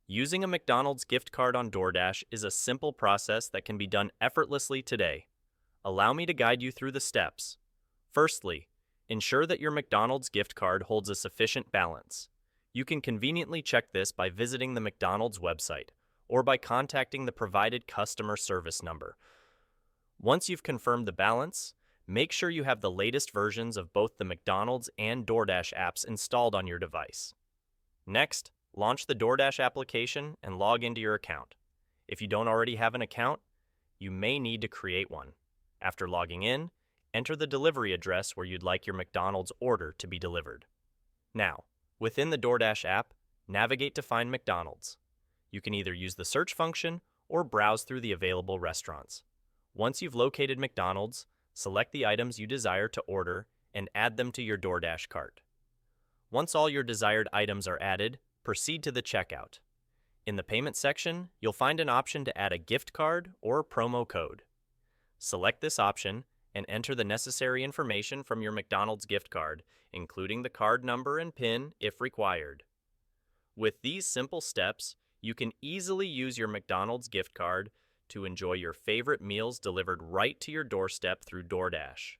Using a McDonald's gift card on Doordash is a simple process that can be done effortlessly today. Allow me to guide you through the steps. Firstly, ensure that your McDonald's gift card holds a sufficient balance. You can conveniently check this by visiting the McDonald's website or by contacting the provided customer service number. Once you've confirmed the balance, make sure you have the latest versions of both the McDonald's and Doordash apps installed on your device. Next, launch the Doordash application and log into your account. If you don't already have an account, you may need to create one. After logging in, enter the delivery address where you'd like your McDonald's order to be delivered. Now, within the Doordash app, navigate to find McDonald's. You can either use the search function or browse through the available restaurants. Once you've located McDonald's, select the items you desire to order and add them to your Doordash cart. Once all your desired items are added, proceed to the checkout. In the payment section, you'll find an option to add a gift card or promo code. Select this option and enter the necessary information from your McDonald's gift card, including the card number and PIN if required. With these simple steps, you can easily use your McDonald's gift card to enjoy your favorite meals delivered right to your doorstep through Doordash.